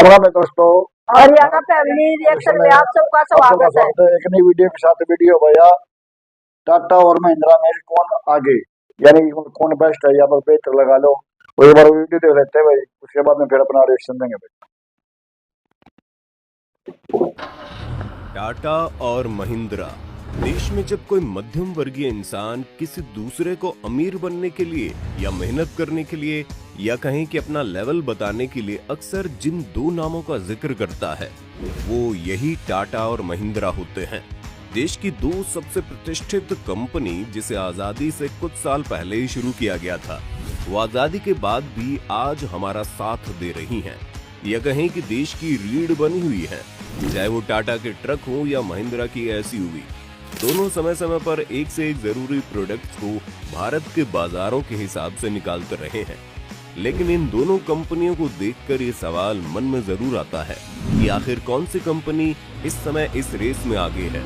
राम राम है दोस्तों। Haryana family reaction में आप सबका स्वागत है। एक नई वीडियो के साथ। वीडियो भैया टाटा और महिंद्रा में कौन आगे, यानी कौन बेस्ट है, यहाँ पर बेहतर लगा लो। वो एक बार वीडियो देख लेते हैं भाई, उसके बाद में फिर अपना रिएक्शन देंगे भाई। टाटा और महिंद्रा। देश में जब कोई मध्यम वर्गीय इंसान किसी दूसरे को अमीर बनने के लिए या मेहनत करने के लिए या कहीं कि अपना लेवल बताने के लिए अक्सर जिन दो नामों का जिक्र करता है वो यही टाटा और महिंद्रा होते हैं। देश की दो सबसे प्रतिष्ठित कंपनी जिसे आजादी से कुछ साल पहले ही शुरू किया गया था, वो आजादी के बाद भी आज हमारा साथ दे रही हैं। या कहें कि देश की रीढ़ बनी हुई है। चाहे वो टाटा के ट्रक हो या महिंद्रा की एसयूवी, दोनों समय समय पर एक से एक जरूरी प्रोडक्ट्स को भारत के बाजारों के हिसाब से निकालते रहे हैं। लेकिन इन दोनों कंपनियों को देखकर ये सवाल मन में जरूर आता है कि आखिर कौन सी कंपनी इस समय इस रेस में आगे है।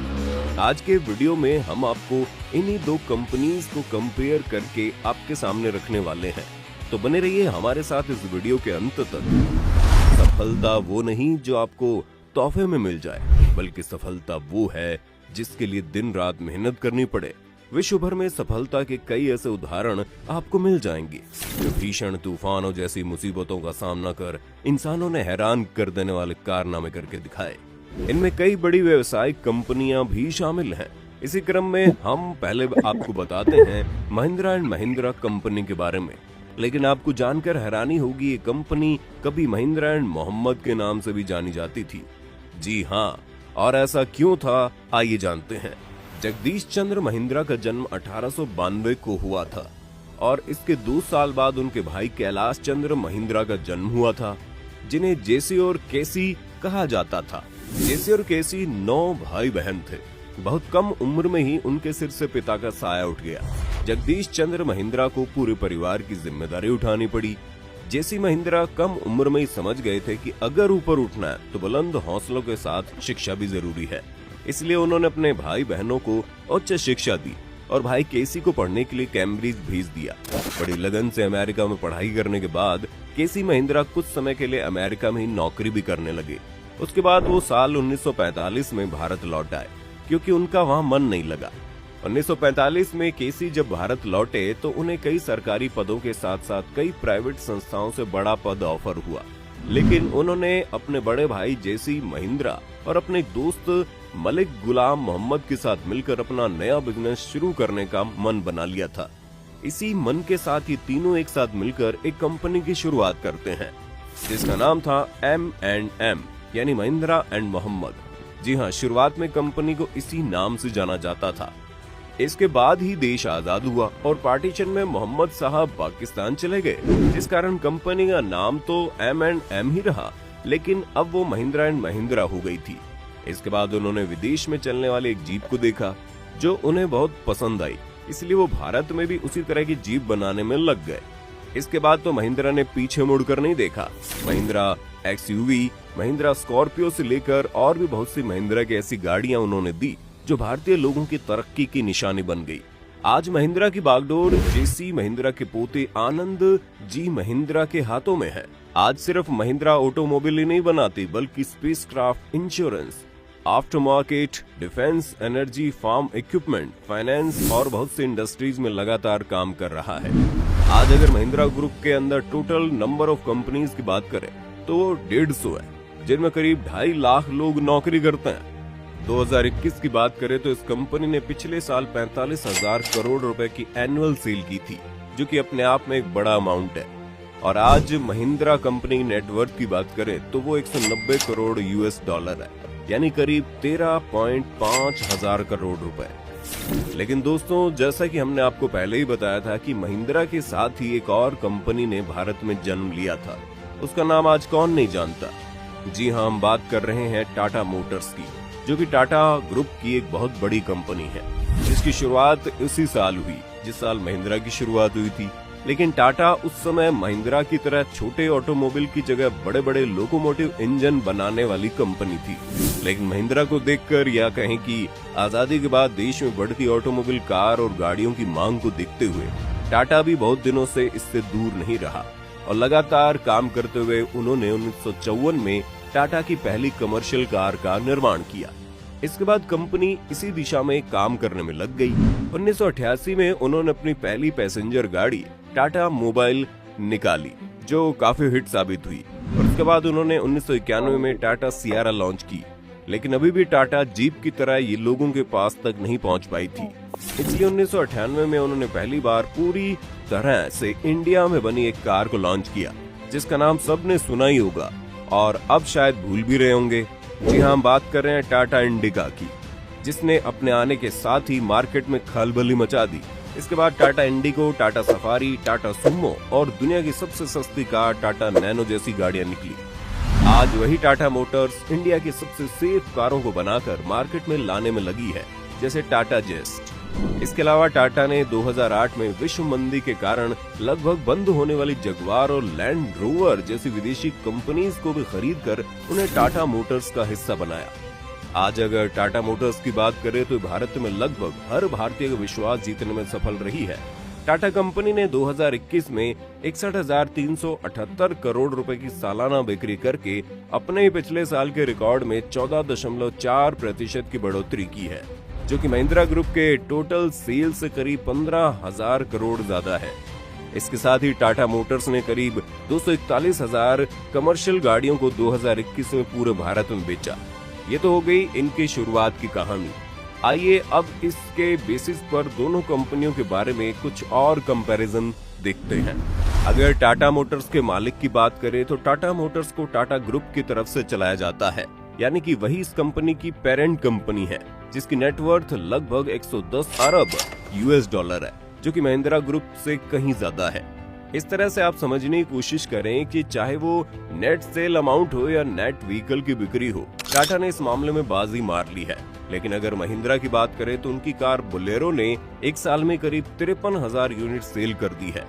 आज के वीडियो में हम आपको इन्हीं दो कंपनीज को कंपेयर करके आपके सामने रखने वाले हैं, तो बने रहिए हमारे साथ इस वीडियो के अंत तक। सफलता वो नहीं जो आपको तोहफे में मिल जाए, बल्कि सफलता वो है जिसके लिए दिन रात मेहनत करनी पड़े। विश्व भर में सफलता के कई ऐसे उदाहरण आपको मिल जाएंगे जो भीषण तूफानों जैसी मुसीबतों का सामना कर इंसानों ने हैरान कर देने वाले कारनामे करके दिखाए। इनमें कई बड़ी व्यावसायिक कंपनियां भी शामिल हैं। इसी क्रम में हम पहले आपको बताते हैं महिंद्रा एंड महिंद्रा कंपनी के बारे में। लेकिन आपको जानकर हैरानी होगी, ये कंपनी कभी महिंद्रा एंड मोहम्मद के नाम से भी जानी जाती थी। जी हाँ, और ऐसा क्यों था, आइए जानते हैं। जगदीश चंद्र महिंद्रा का जन्म 1892 को हुआ था और इसके 2 साल बाद उनके भाई कैलाश चंद्र महिंद्रा का जन्म हुआ था, जिन्हें जेसी और केसी कहा जाता था। जेसी और केसी 9 भाई बहन थे। बहुत कम उम्र में ही उनके सिर से पिता का साया उठ गया। जगदीश चंद्र महिंद्रा को पूरे परिवार की जिम्मेदारी उठानी पड़ी। जेसी महिंद्रा कम उम्र में ही समझ गए थे कि अगर ऊपर उठना है तो बुलंद हौसलों के साथ शिक्षा भी जरूरी है। इसलिए उन्होंने अपने भाई बहनों को उच्च शिक्षा दी और भाई केसी को पढ़ने के लिए कैम्ब्रिज भेज दिया। बड़ी लगन से अमेरिका में पढ़ाई करने के बाद केसी महिंद्रा कुछ समय के लिए अमेरिका में ही नौकरी भी करने लगे। उसके बाद वो साल 1945 में भारत लौट आए क्योंकि उनका वहाँ मन नहीं लगा। 1945 में केसी जब भारत लौटे तो उन्हें कई सरकारी पदों के साथ साथ कई प्राइवेट संस्थाओं से बड़ा पद ऑफर हुआ। लेकिन उन्होंने अपने बड़े भाई जेसी महिंद्रा और अपने दोस्त मलिक गुलाम मोहम्मद के साथ मिलकर अपना नया बिजनेस शुरू करने का मन बना लिया था। इसी मन के साथ ये तीनों एक साथ मिलकर एक कंपनी की शुरुआत करते हैं जिसका नाम था M&M, यानी महिंद्रा एंड मोहम्मद। जी हाँ, शुरुआत में कंपनी को इसी नाम से जाना जाता था। इसके बाद ही देश आजाद हुआ और पार्टीशन में मोहम्मद साहब पाकिस्तान चले गए, जिस कारण कंपनी का नाम तो M&M ही रहा, लेकिन अब वो महिंद्रा एंड महिंद्रा हो गई थी। इसके बाद उन्होंने विदेश में चलने वाले एक जीप को देखा जो उन्हें बहुत पसंद आई, इसलिए वो भारत में भी उसी तरह की जीप बनाने में लग गए। इसके बाद तो महिंद्रा ने पीछे मुड़कर नहीं देखा। महिंद्रा एक्सयूवी, महिंद्रा स्कॉर्पियो से लेकर और भी बहुत सी महिंद्रा की ऐसी गाड़ियां उन्होंने दी जो भारतीय लोगों की तरक्की की निशानी बन गई। आज महिंद्रा की बागडोर जेसी महिंद्रा के पोते आनंद जी महिंद्रा के हाथों में है। आज सिर्फ महिंद्रा ऑटोमोबाइल ही नहीं बनाती, बल्कि spacecraft, insurance, aftermarket, defence, energy, farm equipment, finance और बहुत सी इंडस्ट्रीज में लगातार काम कर रहा है। आज अगर महिंद्रा ग्रुप के अंदर टोटल नंबर ऑफ कंपनीज की बात करें तो वो 150 है, जिनमें करीब 2.5 लाख लोग नौकरी करते हैं। 2021 की बात करें तो इस कंपनी ने पिछले साल 45,000 करोड़ रुपए की एनुअल सेल की थी, जो कि अपने आप में एक बड़ा अमाउंट है। और आज महिंद्रा कंपनी नेटवर्थ की बात करें तो वो 190 करोड़ $, है, यानी करीब 13.5 हजार करोड़ रुपए। लेकिन दोस्तों, जैसा कि हमने आपको पहले ही बताया था कि महिंद्रा के साथ ही एक और कंपनी ने भारत में जन्म लिया था। उसका नाम आज कौन नहीं जानता। जी हाँ, हम बात कर रहे हैं टाटा मोटर्स की, जो कि टाटा ग्रुप की एक बहुत बड़ी कंपनी है, जिसकी शुरुआत उसी साल हुई जिस साल महिंद्रा की शुरुआत हुई थी। लेकिन टाटा उस समय महिंद्रा की तरह छोटे ऑटोमोबाइल की जगह बड़े बड़े लोकोमोटिव इंजन बनाने वाली कंपनी थी। लेकिन महिंद्रा को देखकर, या कहें कि आजादी के बाद देश में बढ़ती ऑटोमोबाइल, कार और गाड़ियों की मांग को देखते हुए टाटा भी बहुत दिनों से इससे दूर नहीं रहा। और लगातार काम करते हुए उन्होंने 1954 में टाटा की पहली कमर्शियल कार का निर्माण किया। इसके बाद कंपनी इसी दिशा में काम करने में लग गई। 1988 में उन्होंने अपनी पहली पैसेंजर गाड़ी टाटा मोबाइल निकाली, जो काफी हिट साबित हुई। और उसके बाद उन्होंने 1991 में टाटा सियारा लॉन्च की, लेकिन अभी भी टाटा जीप की तरह ये लोगों के पास तक नहीं पहुंच पाई थी। इसलिए 1998 में उन्होंने पहली बार पूरी तरह से इंडिया में बनी एक कार को लॉन्च किया, जिसका नाम सबने सुना ही होगा और अब शायद भूल भी रहे होंगे। जी हाँ, हम बात कर रहे हैं टाटा इंडिका की, जिसने अपने आने के साथ ही मार्केट में खलबली मचा दी। इसके बाद Tata Indigo, Tata safari, Tata Sumo और दुनिया की सबसे सस्ती कार टाटा नैनो जैसी गाड़ियां निकली। आज वही टाटा मोटर्स इंडिया की सबसे सेफ कारों को बनाकर मार्केट में लाने में लगी है, जैसे टाटा जेस्ट। इसके अलावा टाटा ने 2008 में विश्व मंदी के कारण लगभग बंद होने वाली जगुआर और लैंड रोवर जैसी विदेशी कंपनीज को भी खरीदकर उन्हें टाटा मोटर्स का हिस्सा बनाया। आज अगर टाटा मोटर्स की बात करें तो भारत में लगभग हर भारतीय का विश्वास जीतने में सफल रही है। टाटा कंपनी ने 2021 में 61,378 करोड़ रुपए की सालाना बिक्री करके अपने ही पिछले साल के रिकॉर्ड में 14.4% की बढ़ोतरी की है, जो कि महिंद्रा ग्रुप के टोटल सेल्स से करीब 15,000 करोड़ ज्यादा है। इसके साथ ही टाटा मोटर्स ने करीब 241,000 कमर्शियल गाड़ियों को 2021 में पूरे भारत में बेचा। ये तो हो गई इनकी शुरुआत की कहानी। आइए अब इसके बेसिस पर दोनों कंपनियों के बारे में कुछ और कंपैरिजन देखते हैं। अगर टाटा मोटर्स के मालिक की बात करें तो टाटा मोटर्स को टाटा ग्रुप की तरफ से चलाया जाता है, यानी कि वही इस कंपनी की पेरेंट कंपनी है, जिसकी नेटवर्थ लगभग 110 अरब यूएस डॉलर है, जो कि महिंद्रा ग्रुप से कहीं ज्यादा है। इस तरह से आप समझने की कोशिश करें कि चाहे वो नेट सेल अमाउंट हो या नेट व्हीकल की बिक्री हो, टाटा ने इस मामले में बाजी मार ली है। लेकिन अगर महिंद्रा की बात करें तो उनकी कार बोलेरो ने एक साल में करीब 53,000 यूनिट सेल कर दी है।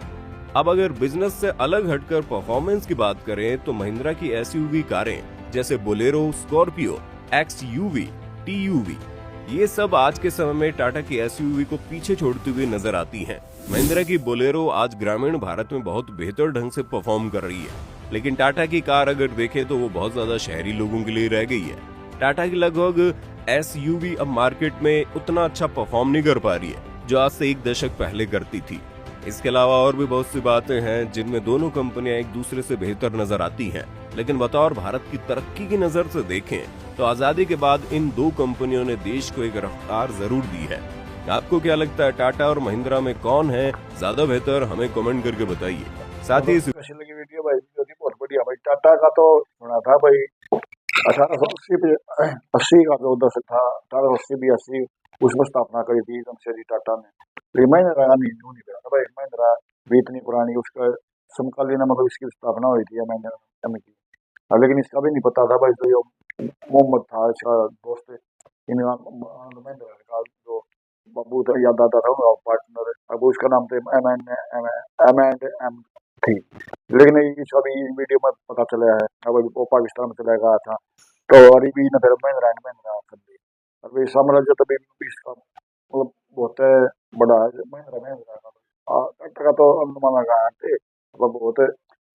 अब अगर बिजनेस से अलग हटकर परफॉर्मेंस की बात करें तो महिंद्रा की एसयूवी कारें जैसे बोलेरो, स्कॉर्पियो, एक्सयूवी, टीयूवी, ये सब आज के समय में टाटा की एसयूवी को पीछे छोड़ती हुई नजर आती हैं। महिंद्रा की बोलेरो आज ग्रामीण भारत में बहुत बेहतर ढंग से परफॉर्म कर रही है, लेकिन टाटा की कार अगर देखें तो वो बहुत ज्यादा शहरी लोगों के लिए रह गई है। टाटा की लगभग एसयूवी अब मार्केट में उतना अच्छा परफॉर्म नहीं कर पा रही है, जो आज से एक दशक पहले करती थी। इसके अलावा और भी बहुत सी बातें हैं जिनमें दोनों कंपनियां एक दूसरे से बेहतर नजर आती हैं, लेकिन बतौर भारत की तरक्की की नजर से देखें तो आजादी के बाद इन दो कंपनियों ने देश को एक रफ्तार जरूर दी है। आपको क्या लगता है, टाटा और महिंद्रा में कौन है ज्यादा बेहतर? हमें कमेंट करके बताइए। साथ ही कैसी लगी वीडियो भाई? वीडियो थी बहुत बढ़िया भाई। टाटा का तो सुना था भाई 1880 का जो दशक था, 1880 उसमें स्थापना करी थी जमशेदजी टाटा ने। लेकिन महिंद्रा का नहीं था भाई। महिंद्रा भी इतनी पुरानी, उसका समकालीन मतलब इसकी स्थापना हुई थी महिंद्रा की। लेकिन इसका भी नहीं पता था भाई, जो ये मोहम्मद था इसका दोस्त, इन महिंद्रा का जो बाबू था या दादा था उनका पार्टनर, अब उसका नाम थे M&M थी। लेकिन ये सभी वीडियो में पता चला है, अब वो पाकिस्तान में चला गया था तो अभी भी न फिर महिंद्रा कर दी। अभी साम्राज्य तभी इसका मतलब बहुत बड़ा है महिंद्रा का। टाटा का तो अनुमान लगा थे मतलब बहुत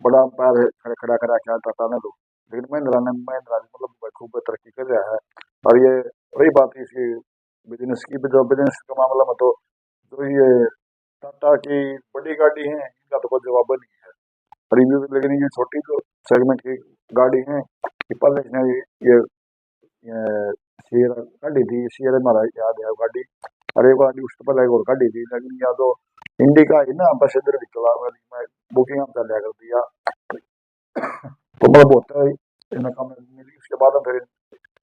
बड़ा पैर खड़ा करा क्या टाटा ने तो, लेकिन महिंद्रा मतलब खूब तरक्की कर रहा है। और ये वही बात इसकी बिजनेस की, जो बिजनेस के मामला में तो जो ये टाटा की बड़ी गाड़ी है इनका तो कोई जवाब नहीं है। रिव्यू, लेकिन ये छोटी जो सेगमेंट की गाड़ी है, पहले इसने ये सियरा गाड़ी थी, सियरा हमारा याद है गाड़ी, और एक गाड़ी उससे पहले एक और गाड़ी थी। लेकिन या तो इंडिका है ना पैसेंजर निकला, मैं बुकिंग हम कर कर दिया तो मतलब होता है इतना कम मिली। उसके बाद फिर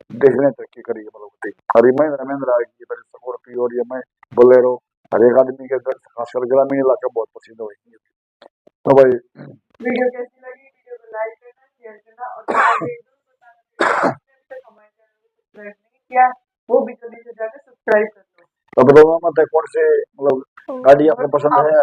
देश ने तरक्की करी है मतलब। और महिंद्रा की स्कॉर्पियो और ये मैं बोलेरो हर एक आदमी के खासकर ग्रामीण इलाके बहुत पसंद होगी। तो भाई वीडियो कैसी लगी? वीडियो को लाइक करना, शेयर करना और हमारे चैनल को सब्सक्राइब नहीं किया वो भी जल्दी से जाकर सब्सक्राइब कर लो। अब दोनों मत कौन से मतलब गाड़ी आपको पसंद है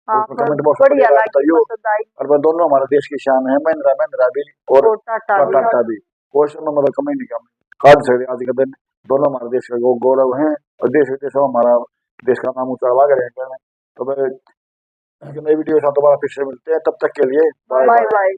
कमेंट बॉक्स में बताइए। और मैं दोनों हमारे देश की शान है, महिंद्रा भी और टाटा भी। क्वेश्चन में मतलब कमेंट नहीं करना आज से आज के दिन दोनों हमारे देश का गौरव हैं और देश विदेश में हमारा देश का नाम ऊंचा लगा रहेगा। तो नई वीडियो के साथ दोबारा फिर से मिलते हैं, तब तक के लिए बाय बाय बाय। बाय।